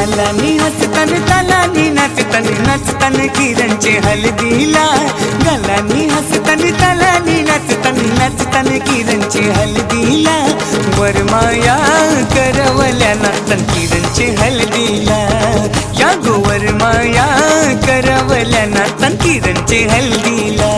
गालानी हसतन तालानी नाचतन नाचतन किरणचे हलदीला गालानी हसतन तालानी नाचतन नाचतन किरणचे हलदीला वरमाया करवल्या नाचतन किरणचे हलदीला या गोवरमाया करवल्या नाचतन किरणचे हलदीला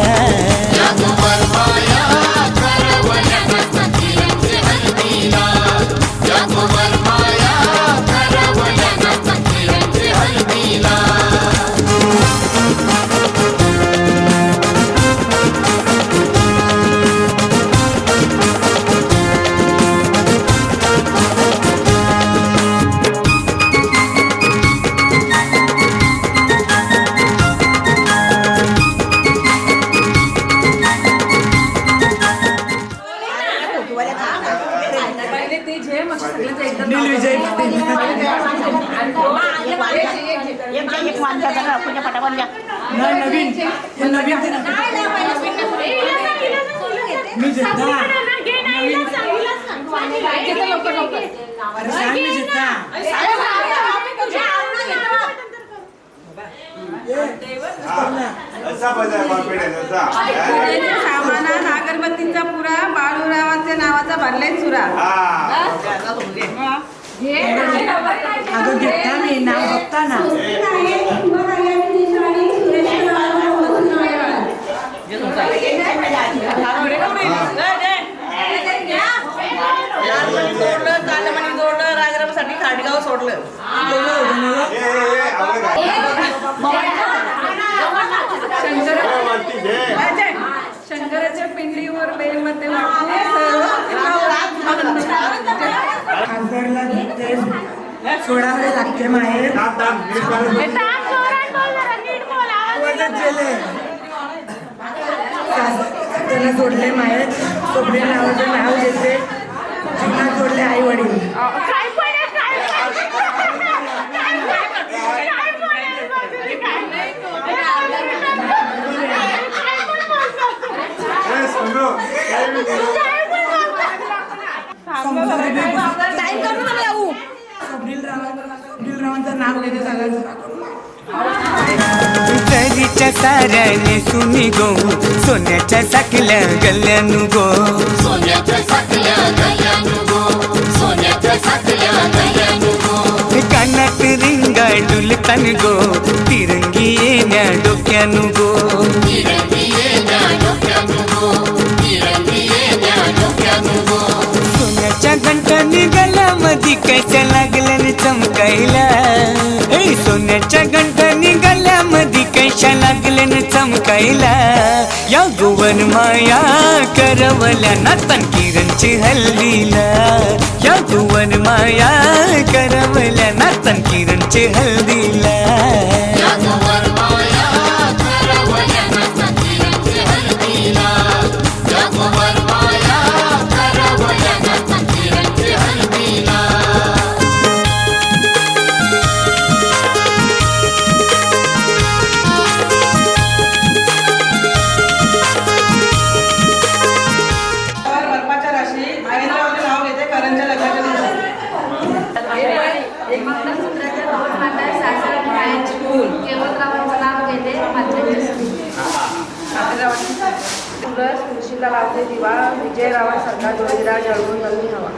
अगरबत्तीचा पुरा बाळूरावांच्या नावाचा भरलाय सुरा अगं घेता मी नाव बघता ना राजारामासाठी खाडगाव सोडलं शंकराच्या पिंडीवर बेलमध्ये सोडावे लागते माहेर त्याला सोडले माहेर सोबडे नावाचं नाव घेते चिन्हा सोडले आई वडील तरीच्या साऱ्याने सुनी गो सोन्याच्या साखल्या गल्ल्यानु गो कानात रिंगा डुलतान गो तिरंगी येण्या डोक्यानु गो सोन्याच्या घंटानी गळ्यामध्ये कैच्या लागल्याने चमकायला सोन्याच्या घंटानी गळ्यामध्ये कैच्या लागल्याने चमकायला या गोवन माया करवल्या नातन किरणची हल्दीला या गोवन माया करवल्या नातन किरणची हल्दीला तुळशीला लावते दिवा विजयरावासारखा जोडीदार जळवून नवी हवा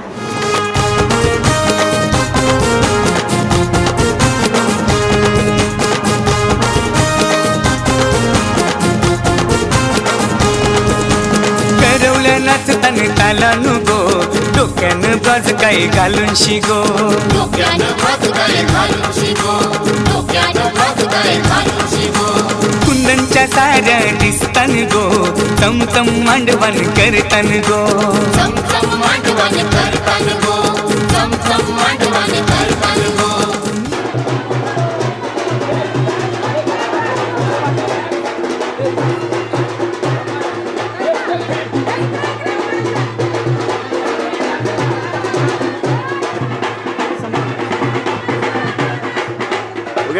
करवल्या नाचतान तालानु गो डोक्यानं बाज काय घालून शिगो कुंदनच्या साऱ्या दिसतान गो चमचम मांडवण करतान गो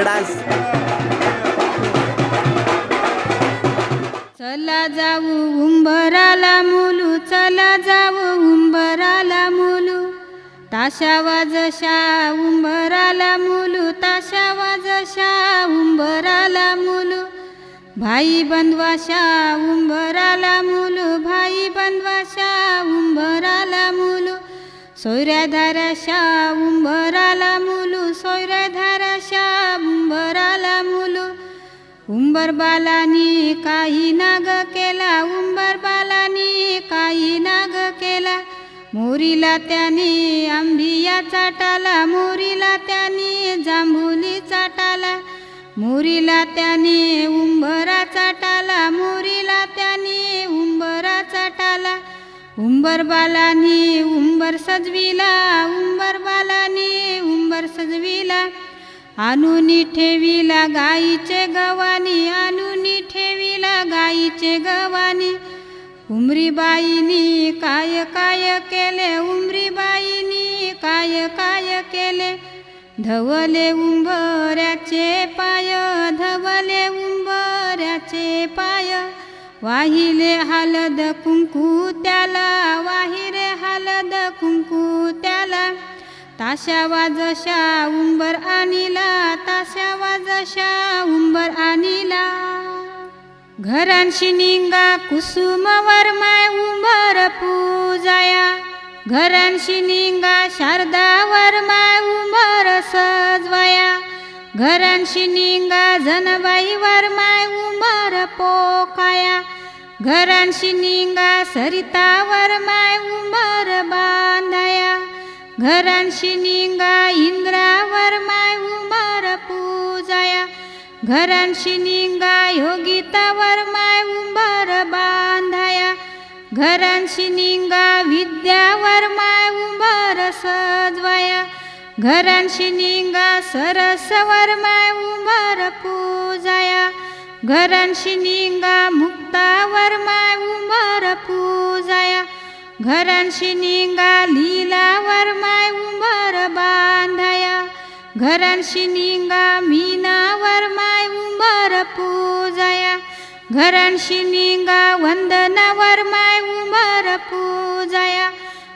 डान्स चला जाऊ उंबराला मुलू चला जाऊ उंबराला मुलू ताशा वाजशा उंबराला मुलू, ताशा वाजशा उंबराला मुलू, भाई बंधवाशा उंबराला मुलू, भाई बंधवाशा उंबराला मुलू, सोयऱ्या धाराशा उंबराला मुलू, सोयऱ्या धाराशा उंबराला मुलू, उंबर बालानी काही नाग केला, उंबर बालानी काही नाग केला, मोरीला त्याने आंबिया चाटाला, मोरीला त्याने जांभुली चाटाला, मोरीला त्याने उंबरा चाटाला, मोरीला त्याने उंबरा चाटाला, उंबर बालानी उंबर सजविला, उंबर बालानी उंबर सजविला, आणूनी ठेविला गाईचे गवानी, आणूनी ठेविला गाईचे गवानी, उमरी बाईनी काय काय केले, उमरी बाईनी काय काय केले, धवले उंबऱ्याचे पाय, धवले उंबऱ्याचे पाय, वाहिले हलद कुंकू त्याला, वाहिले हलद कुंकू त्याला, ताशा वाजशा उंबर आणिला, ताशा वाजशा उंबर आणिला, घरांशी निंगा कुसुमवर माय उंबर पूजाया, घरांशी निंगा शारदावर माय उंबर सजवाया, घरांशी निंगा जनबाईवर माय उंबर पोकाया, घरांशी निंगा सरितावर माय उंबर बांधाया, घरांशी निंगा इंद्रावर माय उंबर पूजाया, घरांशी निंगा योगितावर माय उंबर बांधाया, घरांशी निंगा विद्यावर माय उंबर सजवाया, घरांशी निंगा सरसवर माय उंबर पूजाया, घरांशी निंगा मुक्तावर माय उंबर पूजाया, घरांशी निंगा लीलावर माय उंबर बांधाया, घरांशी निंगा मीनावर माय उंबर पूजाया, घरांशी निंगा वंदनावर माय उंबर पूजाया,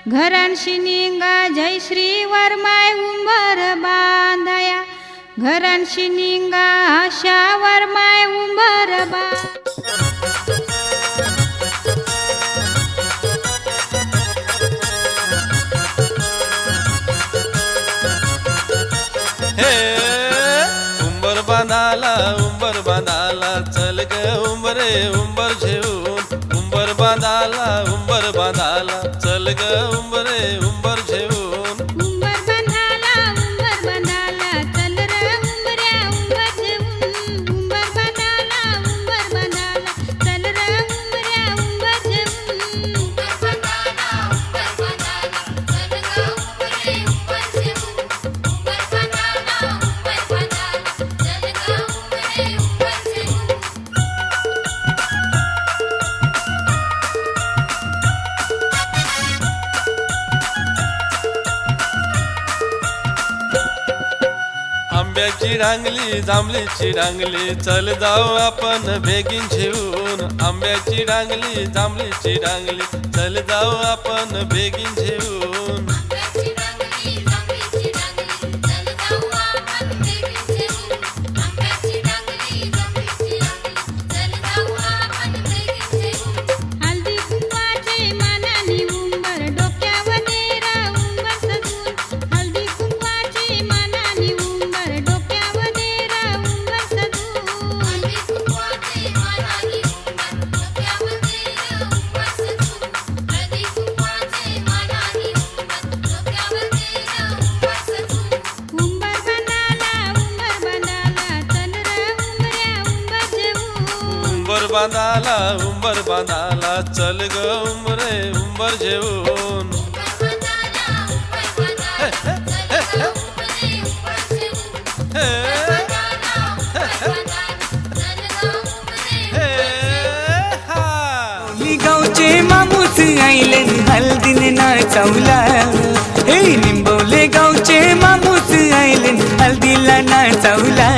घरांशी निंगा जयश्रीवर माय उंबर बांधाया, घरांशी निंगा आशावर माय उंबर उंबर बांधाला चल ग उंबरे उंबर घेऊन, उंबर बांधाला चल ग उंबरे उंबर घेऊन, उंबर बांधाला चल रे उंबऱ्या उंबर घेऊन, उंबर बांधाला चल रे उंबऱ्या उंबर घेऊन, उंबर बांधाला चल ग उंबरे उंबर घेऊन, उंबर बांधाला चल ग उंबरे उंबर घेऊन, आंब्याची रांगली जांभळीची रांगली चल जाऊ आपण बेगीन घेऊन, आंब्याची रांगली जांभळीची रांगली चल जाऊ आपण बेगीन घेऊन, आंब्याची रांगली जांभळीची रांगली चल जाऊ आपण बेगीन घेऊन, आंब्याची रांगली जांभळीची रांगली चल जाऊ आपण बेगीन घेऊन, हळदी कुंकवाचे मानानी उंबर डोक्यावर नेरा उंबर सजून, हळदी कुंकवाचे मानानी उंबर डोक्यावर नेरा उंबर सजून, हळदी कुंकवाचे मानानी उंबर डोक्यावर नेरा उंबर सजून, हळदी कुंकवाचे मानानी उंबर डोक्यावर नेरा उंबर सजून, उंबर बांधाला उंबर बांधाला चल रे उंबऱ्या उंबर घेऊन, उंबर बांधाला उंबर बांधाला चल ग उंबरे उंबर घेऊन, उंबर बांधाला उंबर बांधाला चल ग उंबरे उंबर घेऊन, ली गावचे मामूस आईले हल्दीन नाचवला, हे निंबवले गावचे मामूस आईले हल्दीला नाचवला,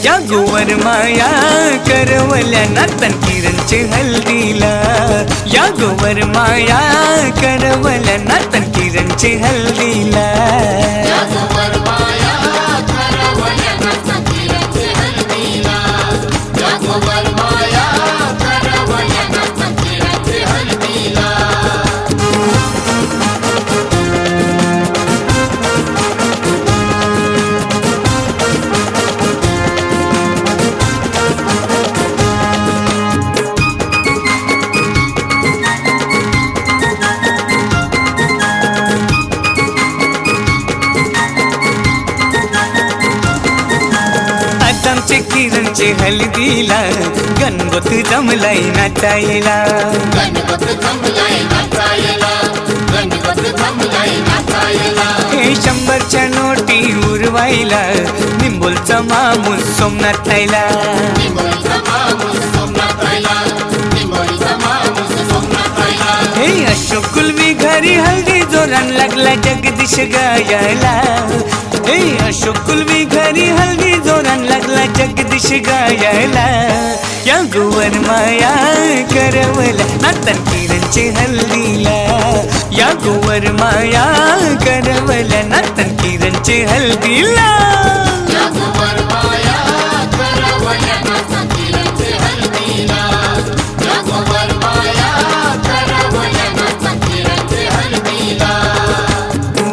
या गोवर माया करवल्या नातन किरणचे हल्दीला, या गोवर माया करवल्या नातन किरणचे किरणचे हल्दीला आमचे किरणचे हल्दीला गणगोत जमलाय नाचायला हे 100च्या नोटी उरवायला निंबोलचा माणूस सोमनाथायला हे अशोक कुलवी घरी हल्दी जोरान लागला जगदीश गायला हे अशोक कुलवी घरी हल्दी जोरान लागला जगदीश गायला या गोवर माया करवला नातन किरणचे हल्दीला या गोवर माया करवला नातन किरणचे हल्दीला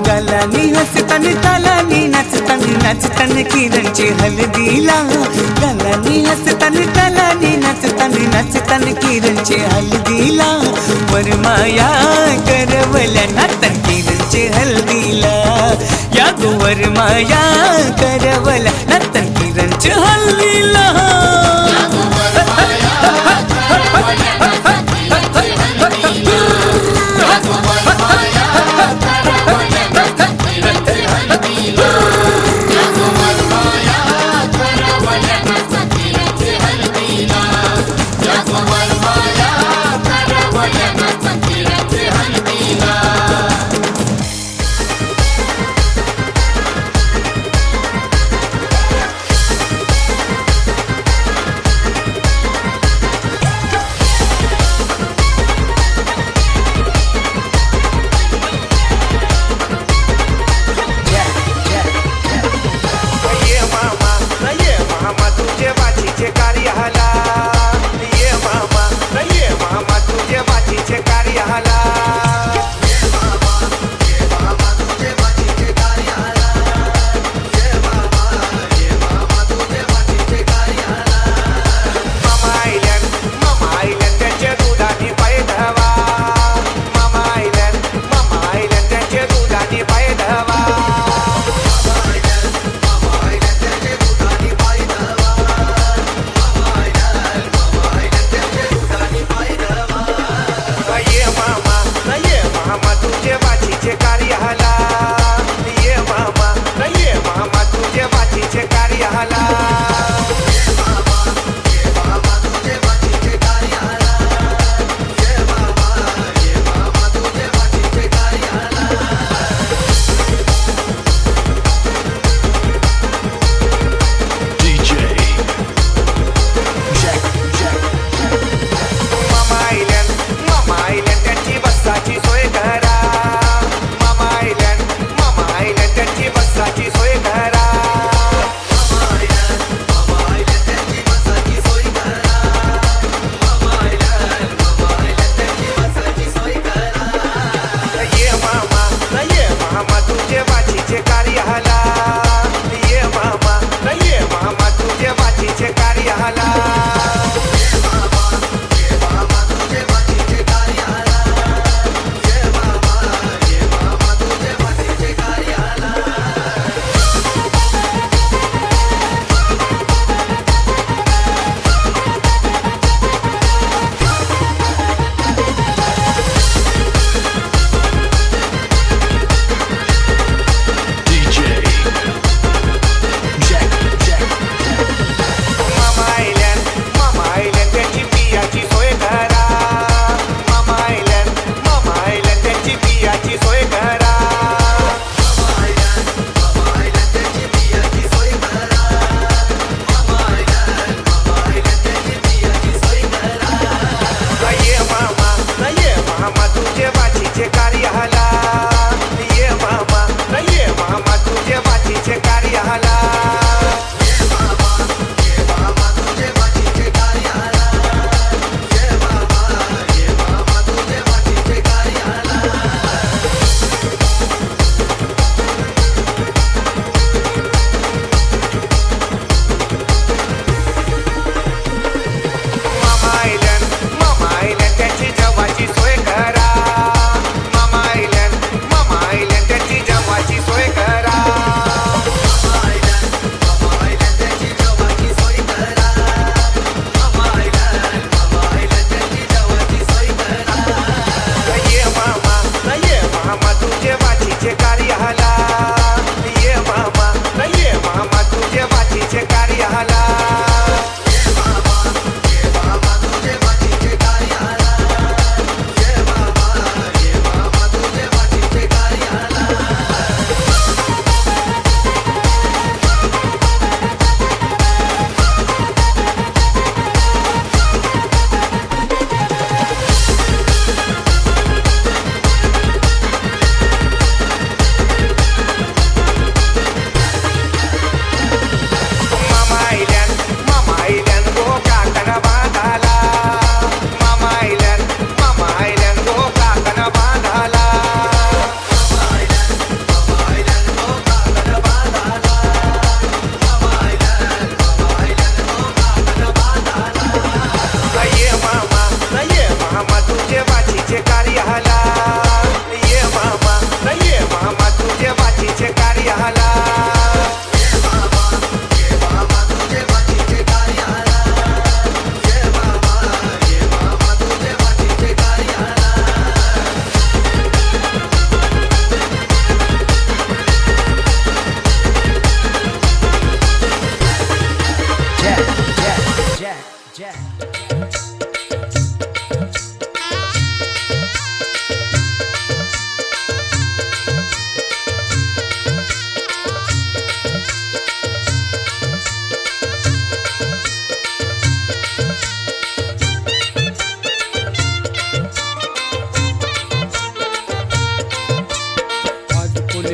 गालानी हसतानी तालानी नाचतानी नाचतानी किरणचे हल्दीला गालानी हसतानी तालानी नाचतानी नाचतानी किरणचे हल्दीला वरमाया करवल्या नातन किरणचे हल्दीला या गोवर माया करवल्या नातन किरणचे हल्दीला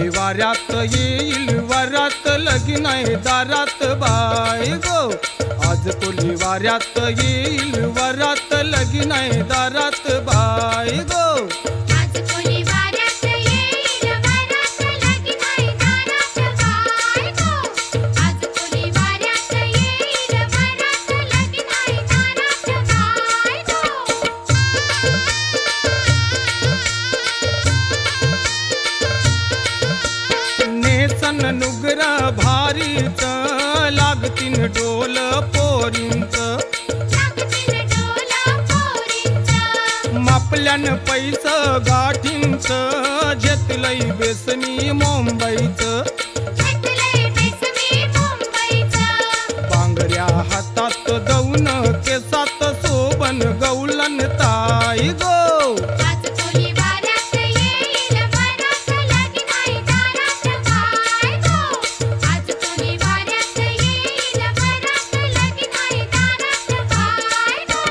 कोली वाऱ्यात येईल वरात लगीन आहे दारात बाय गो. आज कोली वाऱ्यात येईल वरात लगीन आहे दारात बाय गो. आज कोली वाऱ्यात येईल वरात लगीन आहे दारात बाय गो. आज कोली वाऱ्यात येईल वरात लगीन आहे दारात बाय गो. नेसन नुगरा भारीच लागतीन डोल पोरींच. लागतील डोला पोरींचा. मापल्यान पैस गाठींच घेतलंय बेसनी मुंबईचं. घेतलंय बेसमी मुंबईचं. बांगड्या हातात दौन केसात सोबन गौलन ताई गो. आज कोली वाऱ्यात येईल वरात लगीन आहे दारात बाय गो. आज कोली वाऱ्यात येईल वरात लगीन आहे दारात बाय गो.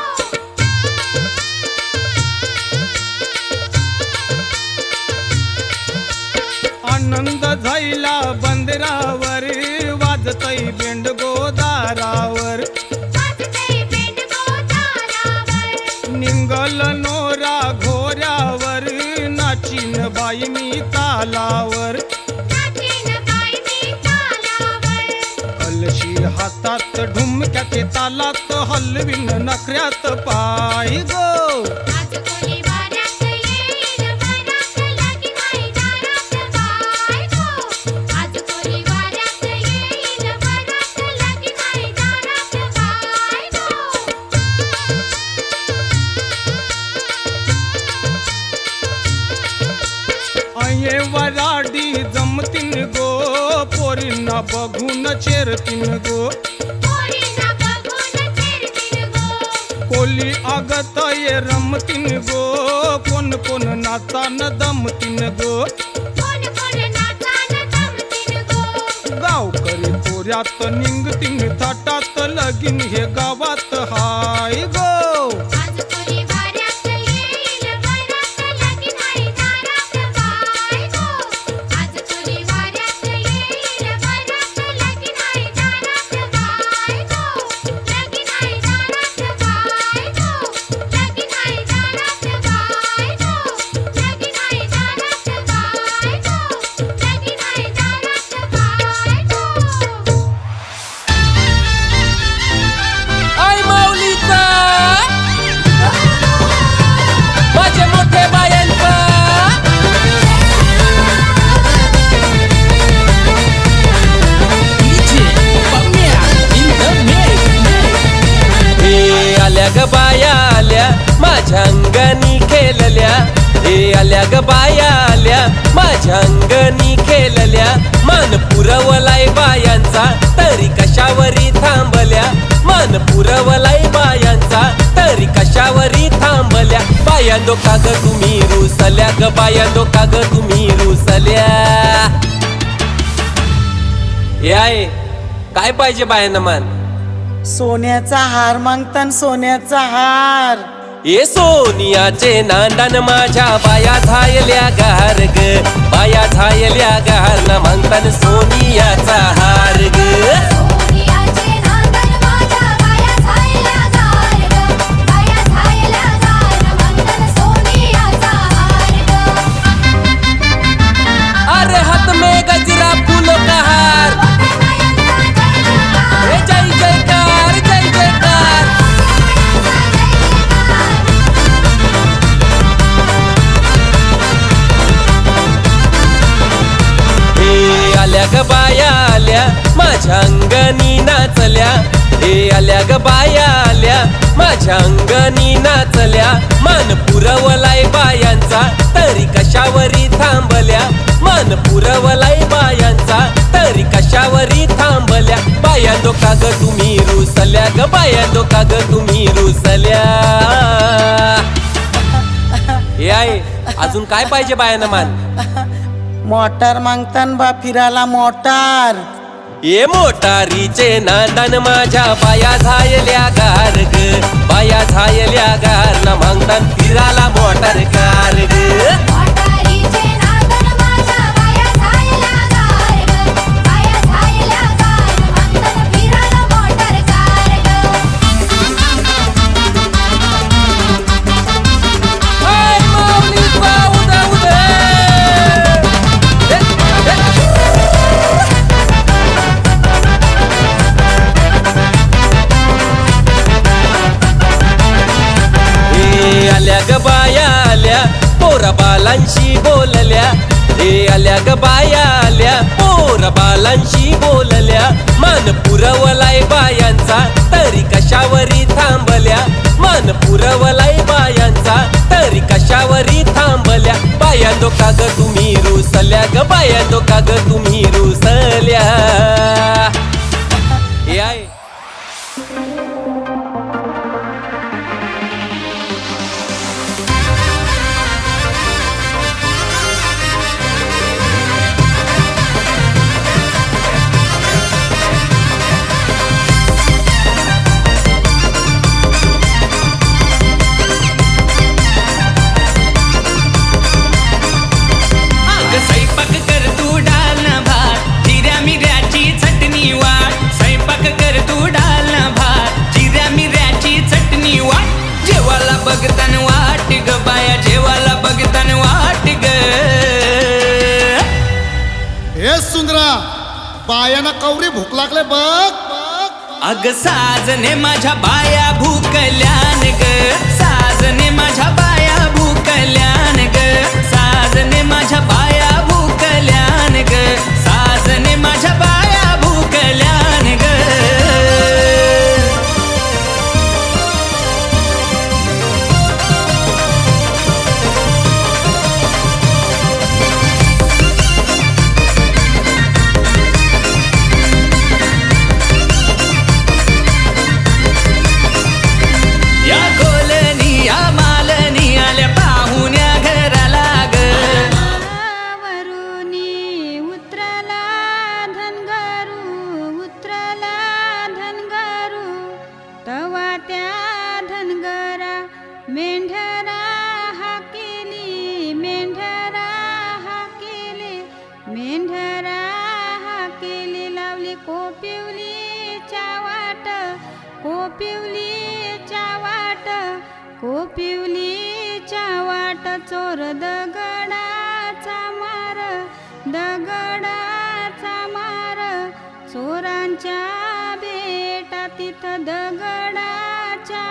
आनंद झायला बंदरावर वाजतय बेंड गोदारावर. वाजतंय बेंड गोदारावर. निंगल नोरा घोऱ्यावर नाचीन बाई मी तालावर. नाचीन बाई मी तालावर. कलशी हातात ढुमक्याचे तालात हलवीन नखऱ्यात पाय गो. आज कोली वाऱ्यात येईल वरात लगीन आहे दारात बाय गो. आज कोली वाऱ्यात येईल वरात लगीन आहे दारात बाय गो. अये वराडी जमतीन गो पोरींना बघून चेरतीन गो. पोरींना बघून चिरतील गो. कोली आगत ये रमतीन गो कोण कोण नाचान दमतीन गो. कोण कोण नाचान जमतील गो. गावकरी पोऱ्यात निंगतीन थाटात लगीन हे गावात हाय गो. आज कोली वाऱ्यात येईल वरात लगीन आहे दारात बाय गो. आज कोली वाऱ्यात येईल वरात लगीन आहे दारात बाय गो. लगीन आहे दारात बाय गो. लगीन आहे दारात बाय गो. लगीन आहे दारात बाय गो. लगीन आहे दारात बाय गो. आई माऊलीचा माझे मोठे बायांचा हे आल्या ग बाया आल्या माझ्या अंगणी खेळल्या. हे आल्या ग बाया आल्या माझ्या अंगणी खेळल्या. मान पुरवलाय बायांचा तरी कशावरी थांबल्या. मान पुरवलाय बायांचा तरी कशावरी थांबल्या. बायांदो का ग तुम्ही रुसल्या ग बायांदो का ग तुम्ही रुसल्या. हे आहे काय पाहिजे बायांना मान. सोन्याचा हार मागतान सोन्याचा हार. ए सोनियाचे नांदन माझ्या बाया झायल्या गार ग. बाया झायल्या गार ना मागतान सोनियाचा हार ग. सोनियाचे नांदन माझ्या बाया झायल्या गार ग. बाया झायल्या गार मंगल सोनियाचा हार ग. अरे हाथ में गजरा फूलों का हार. ए जय जयकार जय जयकार. हे आल्या ग बाया आल्या माझ्या अंगणी नाचल्या. हे आल्या ग बाया आल्या माझ्या अंगणी नाचल्या. मान पुरवलाय बायांचा तरी कशावरी थांबल्या. मान पुरवलाय बायांचा तरी कशावरी थांबल्या. बायांदो का ग तुम्ही रुसल्या ग बायांदो का ग तुम्ही रुसल्या. हे आहे अजून काय पाहिजे बायांना मान. मोटार मागतान बा फिरायला मोटार. ये मोटारीचे नांदन माझ्या बाया झायल्या गार ग. बाया झायल्या गार ना मागतान फिराला मोटार कार ग. मोटारीचे नांदन माझ्या बाया झायल्या पोरा बालांशी बोलल्या हे आल्या ग बाया आल्या पोरा बालांशी बोलल्या मान पुरवलाय बायांचा तरी कशावरी थांबल्या मान पुरवलाय बायांचा तरी कशावरी थांबल्या बायांदो का ग तुम्ही रुसल्या ग बायांदो का ग तुम्ही रुसल्या हे आहे स्वयंपाक कर तू डाल ना भात जिऱ्या मिऱ्याची चटणी वाट स्वयंपाक कर तू डाल ना भात जिऱ्या मिऱ्याची चटणी वाट जेवाला बघतान वाट ग बाया जेवाला बघतान वाट ग हे सुंदरा बायाना कवरी भूक लागले बघ अग साजने माझ्या बाया भूकल्यान ग साजने माझ्या बाया भूकल्यान ग साजने माझ्या बाया भूकल्यान ग साजने माझ्या बाया भूकल्यान ग या कोलनी या मालनी आल्या पाहुण्या घराला ग वरुनी उतरला धनगरू तवा त्या धनगरा मेंढरा हाकेली लावली कोपिवलीच्या वाट चोर दगडाचा मार चोरांच्या बेटा तिथं दगडाच्या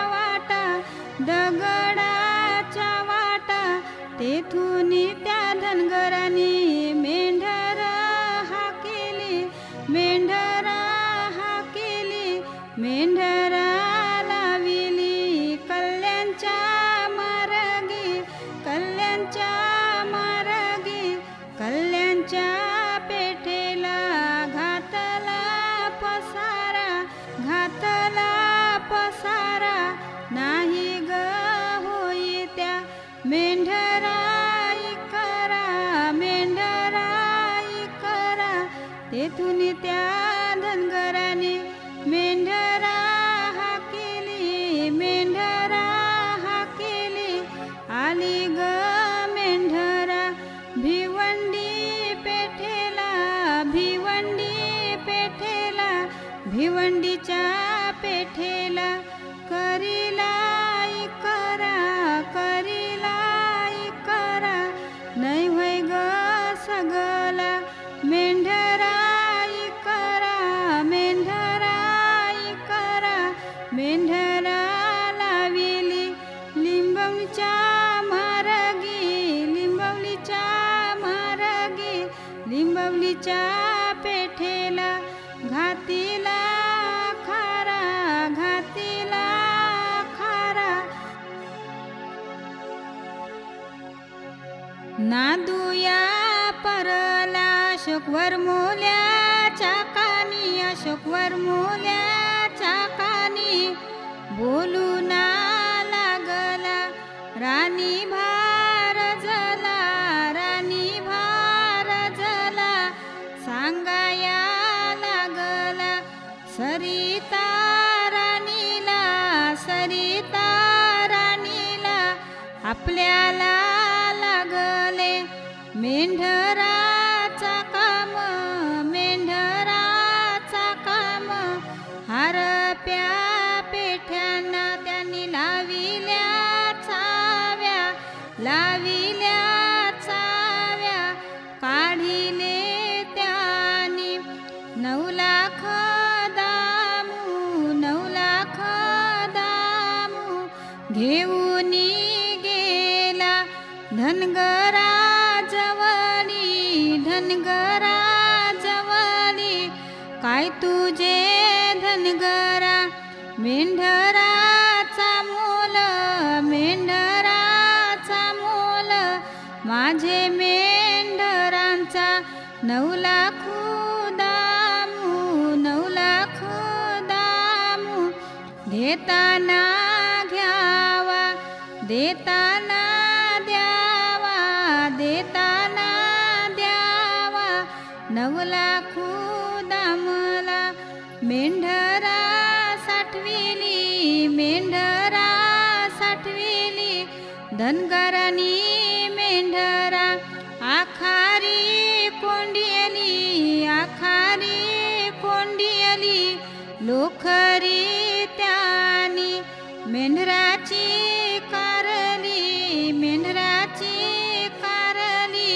वाटा तेथून त्या धनगरांनी मेंढरा हाकेली लाविली कल्यांच्या पेठेला घातला पसारा नाही ग होई त्या मेंढराई करा तेथून त्या धनगराने मेंढरा हाकेली आली ग मेंढरा भिवंडी पेठेला भिवंडीच्या पेठेला करीला नाही होय ग सगला मेंढराई करा मेंढरा लाविली लिंबवलीच्या पेठेला घातीला खारा नादुया परला अशोक वरमोल्याच्या कानी बोलू ना लागला राणी भार झाला सांगाया लागला सरिता राणीला आपल्याला लागले मेंढराचा काम हारप्या पेठ्यांना त्यांनी लाविल्या चाव्या काढिले त्यांनी 9 लाख दामू घेऊन गेला धनगरा जवळी धनगरा जवळी काय तुझे धनगरा मेंढराचा मोल मेंढराचा मोल माझे मेंढरांचा 9 लाख दामू 9 लाख दामू घेताना घ्यावा देताना द्यावा देताना द्यावा 9 लाख दामला मेंढरा साठविली मेंढरा साठविली धनगरानी मेंढरा आखारी कोंडियली आखारी कोंडियली लोखरी त्यानी मेंढराची कारली मेंढराची कारली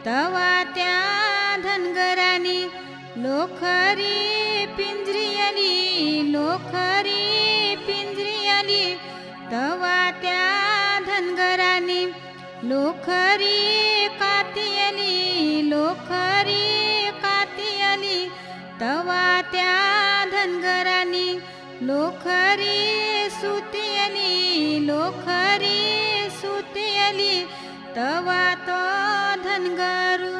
तवा त्या धनगरानी लोखरी पिंजरी लोखरी पिंजरी तवा त्या धनगरानी लोखरी कातियली लोखरी कातियली तवा त्या धनगरानी लोखरी सुतियली लोखरी सुतियली तवा तो धनगरू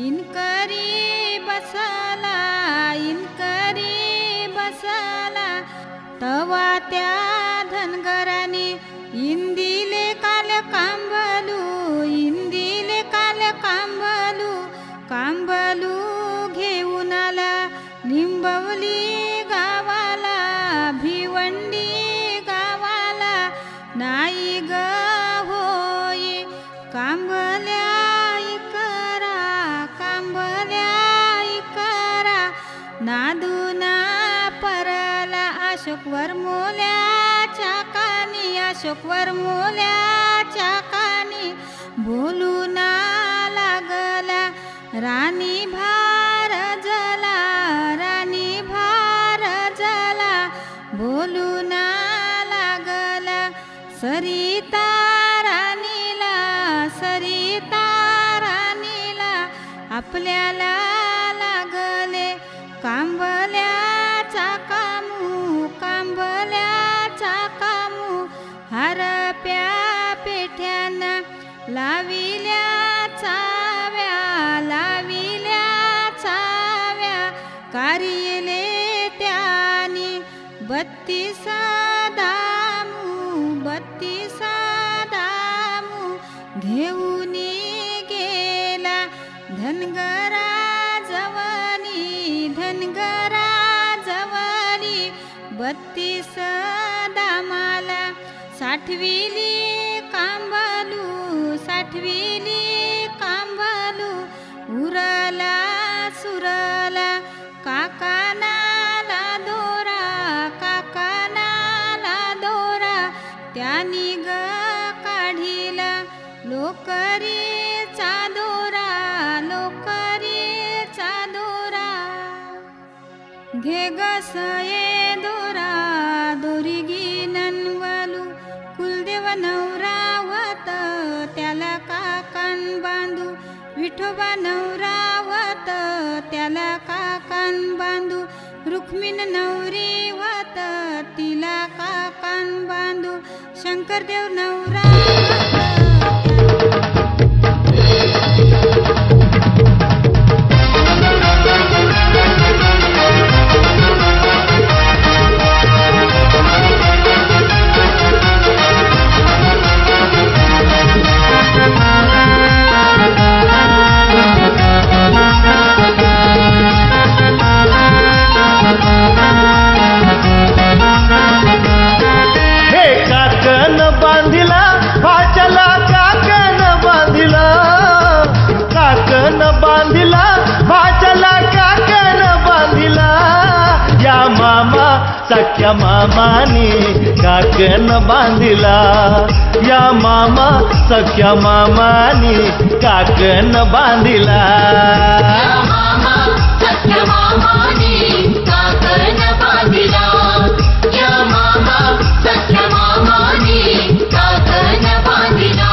इनकरी बसला इनकरी बसला तवा त्या धनगरानी इंदिले काल कांबलू इंदिले काल कांबलू कांबलू घेऊन आला निंबवली गावाला भिवंडी गावाला नाही ग होय कांबल्या इकरा कांबल्या इकरा नादुना परला अशोक वरमोल्याच्या कानी अशोक वरमोल्याच्या कानी बोलू ना लागला राणी भार जला राणी भार जला बोलू ना लागला सरिता राणीला सरिता राणीला आपल्याला लागले कांबल्याचा कामू कांबल्याचा कामू हरप्या पेठ्याना लाविल्या चाव्या कारिले त्यानी 32 दामू घेऊन गेला धनगरा जवनी 32 दामाला साठविली कांबलू उरला सुरला काकानाला दोरा त्यानी ग काढिला लोकरीचा दोरा घे गसये दोरा दोरी गिननवलू कुलदेव नवरावत त्याला काकान बांधू विठोबा नवरावत त्याला काकान बांधू रुक्मिण नवरी वत तिला काकान बांधू शंकरदेव नवरावत सख्या मामानी काकन बांधिला या मामा सख्या मामानी काकन बांधिला सख्या मामानी काकन बांधिला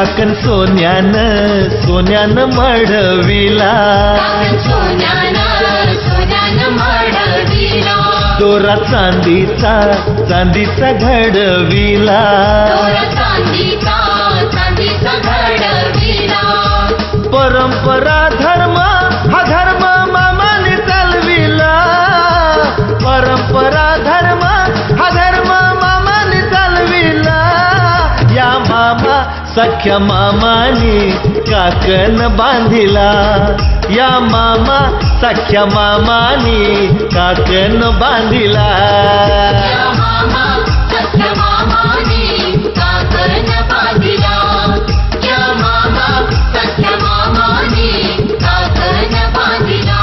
काकण सोन्यानं सोन्यानं मढविला काकण सोन्यानं सोन्यानं मढविला दोरा चांदीचा चांदीचा घडविला दोरा चांदीचा चांदीचा घडविला परंपरा धर्म हा धर्म मामाने चालविला परंपरा धर्म हा धर्म मामाने चालविला या मामा सख्या मामानी काकण बांधिला या मामा सख्या मामानी काकण बांधिला या मामा सख्या मामाने काकण बांधिला या मामा सख्या मामाने काकण बांधिला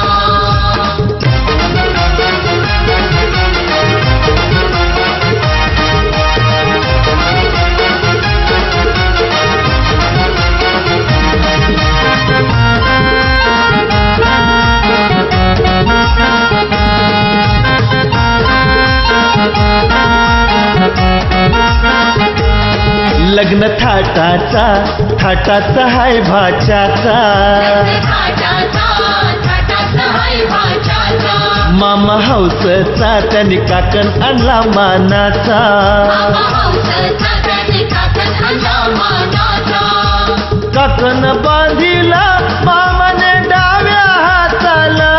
लग्न थाटाचा थाटाचा हाय भाच्याचा थाटाचा थाटाचा हाय भाच्याचा मामा हौसचा त्यांनी काकण आणला मानाचा मामा हौसचा त्याने काकण आणला मानाचा काकण बांधिला मामाने डाव्या हाताला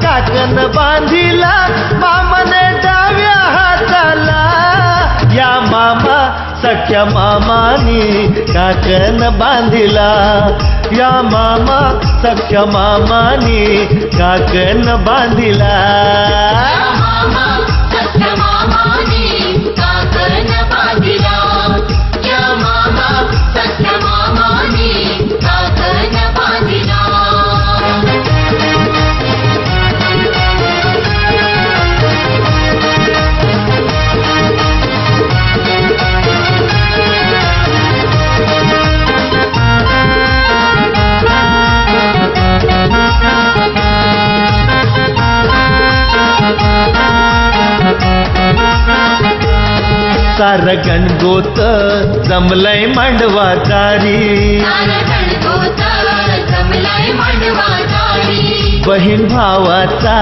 काकण बांधिला मामाने डाव्या हाताला या मामा सख्या मामानी काकण बांधिला या मामा सख्या मामानी काकण बांधिला या मामा सख्या मामाने काकण बांधिला या मामा सख्या मामाने काकण बांधिला सार गणगोत जमलय मांडवाचारी जमलाय मांडवाचारी बहीण भावाचा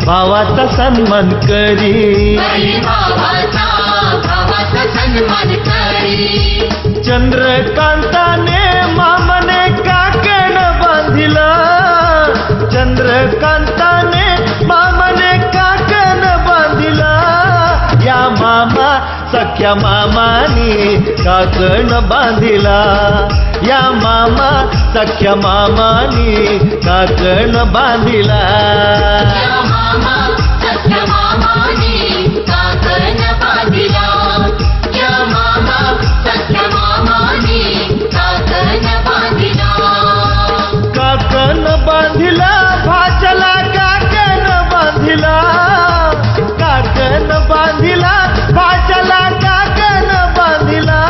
भावाचा सन्मान करी भावाचा भावाचा सन्मान करी चंद्रकांताने मामाने काकण बांधिला चंद्रकांताने मामाने काकण बांधिला या मामा सख्या मामानी काकण बांधिला या मामा सख्या मामानी काकण बांधिला या मामा सख्या मामाने काकण बांधिला या मामा सख्या मामाने काकण बांधिला काकण बांधिला भाचला काकण बांधिला काकण बांधिला भाचला काकण बांधिला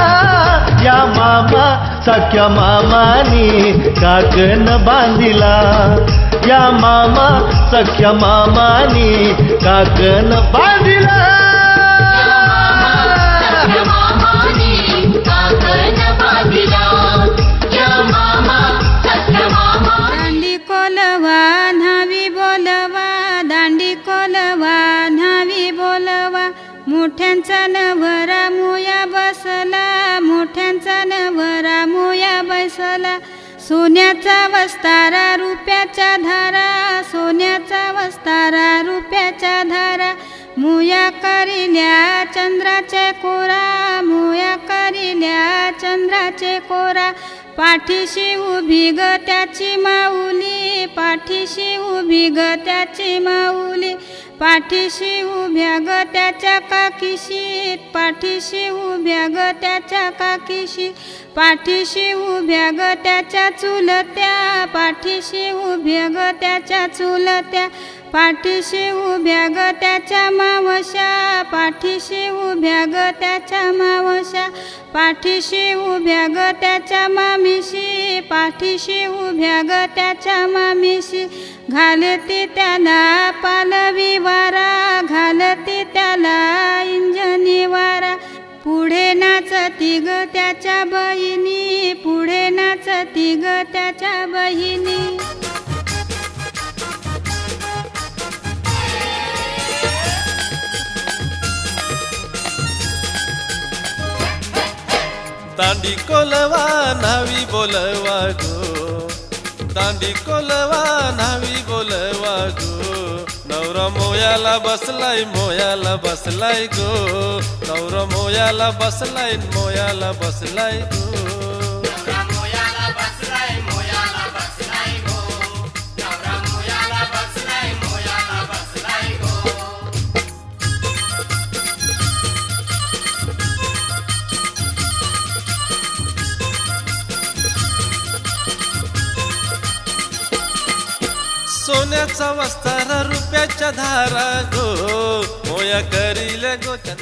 या मामा सख्या मामानी काकण बांधिला या मामा सख्या मामानी काकण बांधिला सख्या मामाने काकण बांधिला या मामा सख्या मामाने दांडी कोलवा न्हावी बोलवा दांडी कोलवा न्हावी बोलवा मोठ्यांचा नवरा मुया बसला मोठ्यांचा नवरा मुया बसला सोन्याचा वस्तारा रुपयाच्या धारा सोन्याचा वस्तारा रुपयाच्या धारा मुया करिल्या चंद्राचे कोरा मुया करिल्या चंद्राचे कोरा पाठीशी उभी ग त्याची माऊली पाठीशी उभी ग त्याची माऊली पाठीशी उभ्या ग त्याच्या काकीशी पाठीशी उभ्या ग त्याच्या काकीशी पाठीशी उभ्या ग त्याच्या चुलत्या पाठीशी उभ्या ग त्याच्या चुलत्या पाठीशी उभ्या ग त्याच्या मावशा पाठीशी उभ्या ग त्याच्या मावशा पाठीशी उभ्या ग त्याच्या मामीशी पाठीशी उभ्या ग त्याच्या मामीशी घालती त्याला पालवी वारा घालती त्याला इंजनी वारा पुढे नाचती नाचती ग त्याच्या बहिणी, पुढे नाचती ग त्याच्या बहिणी. दांडी कोलवा न्हावी बोलवा गो, दांडी कोलवा न्हावी बोलवा गो. नवरा मोयाला बसलाय, मोयाला बसलाय गो. नवरा मोयाला बसलाय, मोयाला बसलाय गो. सोन्याचा वस्तार रुपयाच्या धारा गो, मोया करील गोच्या.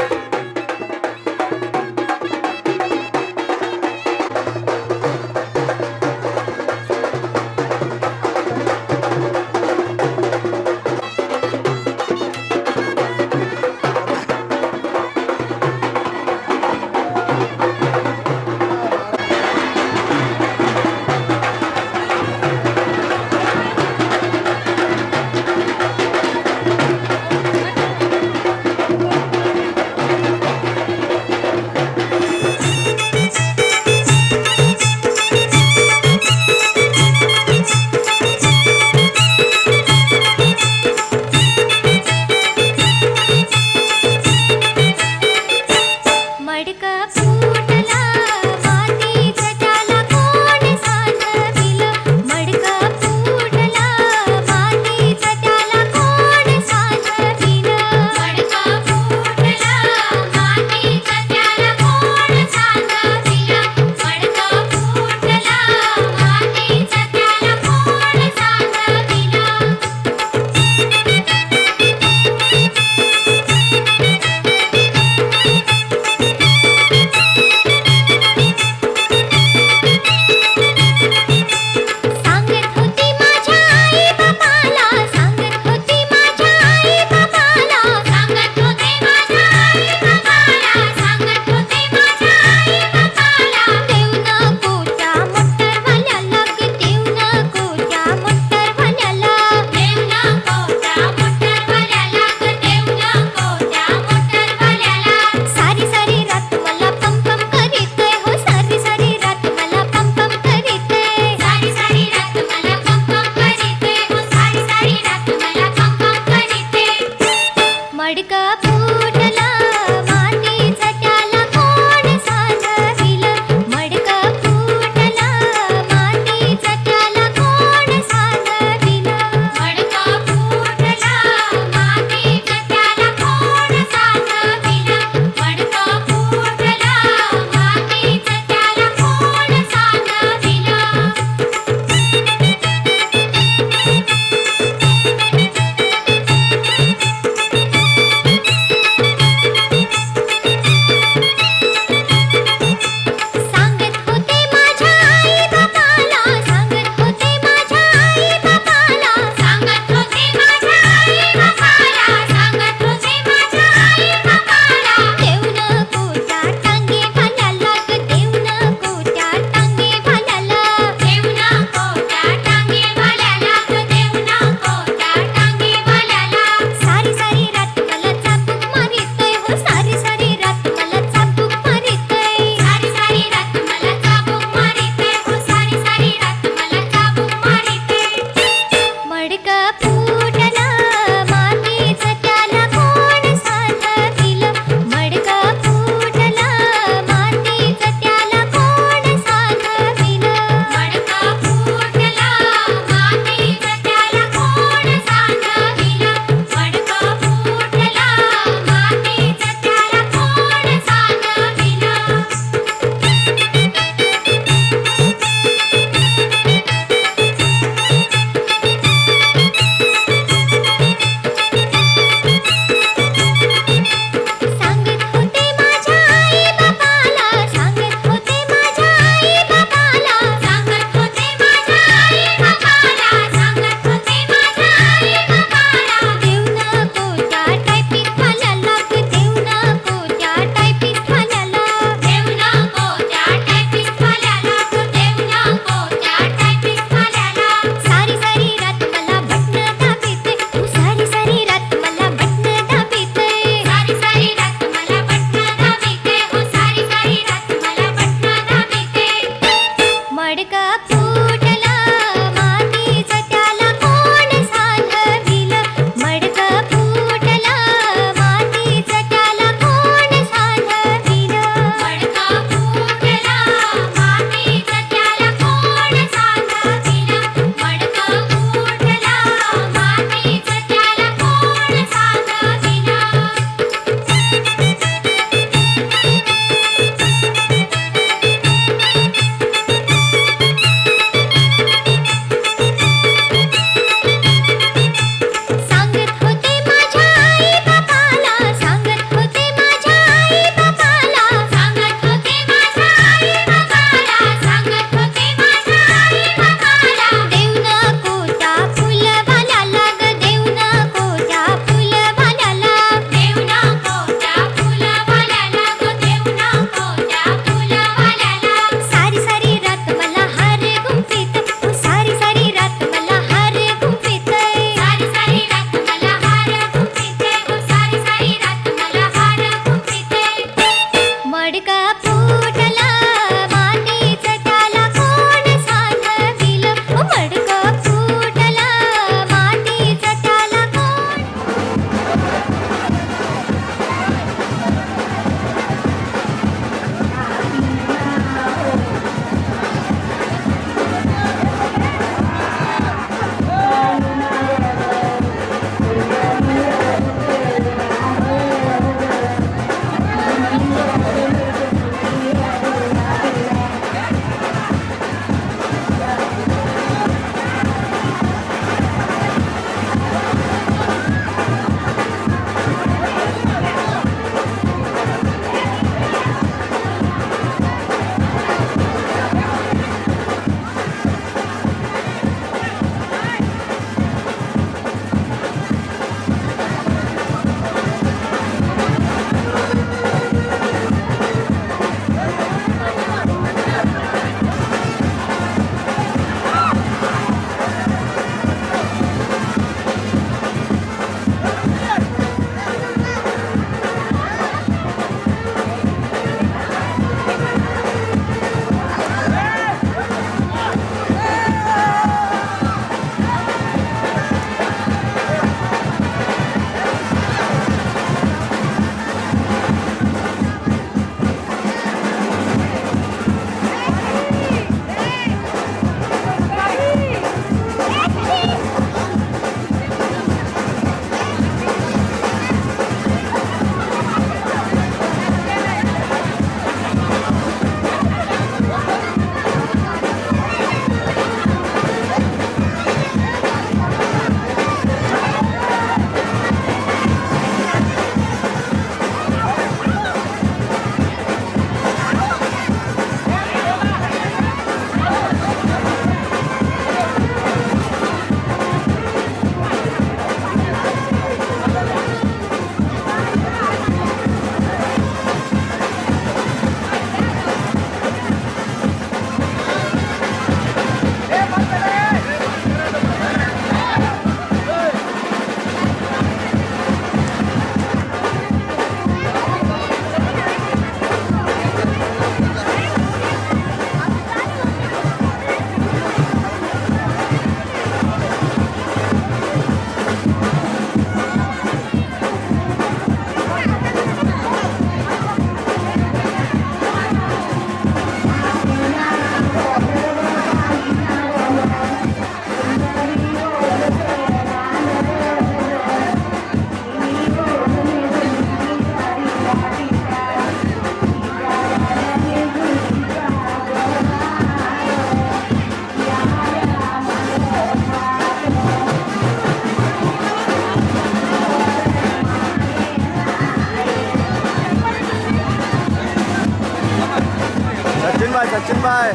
सचिन भाई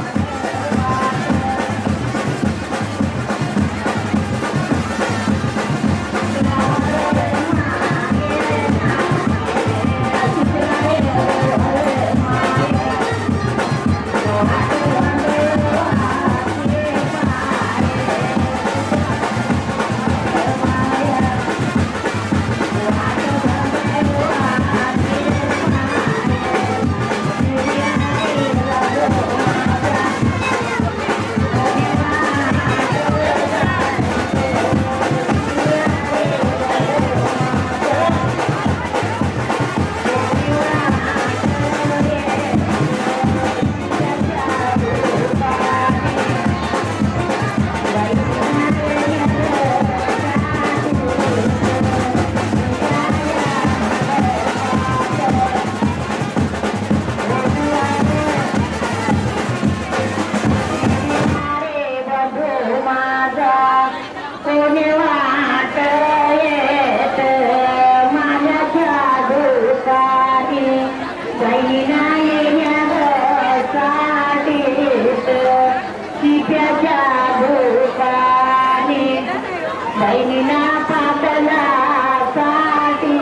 बहिणीना पातला साठी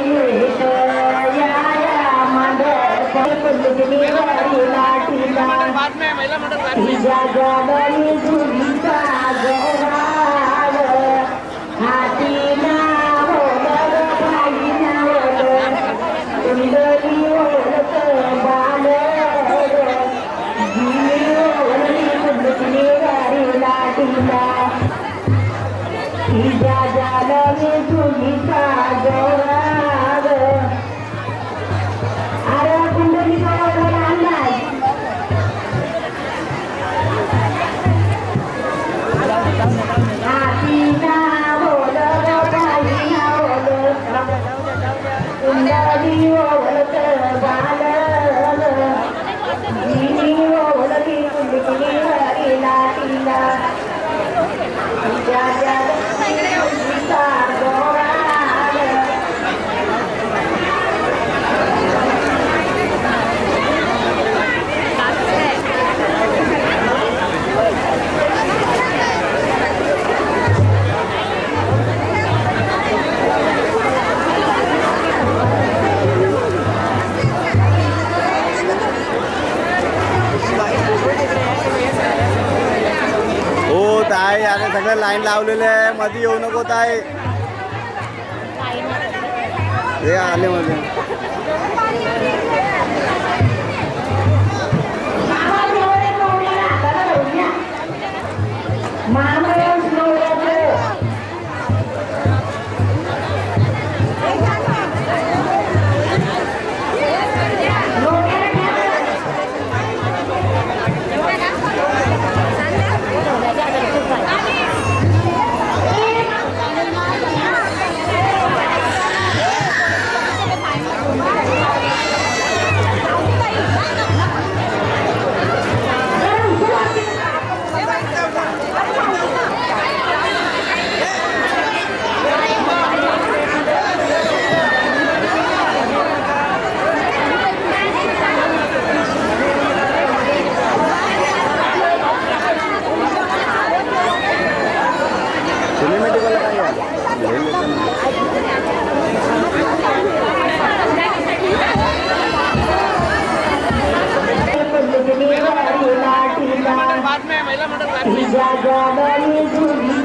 तिच्या जडली झुलीचा जोराव हाती नावलं बाई नावलं कुंडली ओळख बाल जिनी ओळली कुंडली गाडी लाटीला तिच्या जडली झुलीचा जोराव अरे कुंडली ओळख आणलाय ताई आता सगळं लाईन लावलेलं आहे मध्ये येऊ नको ताई हे आले मध्ये तुझी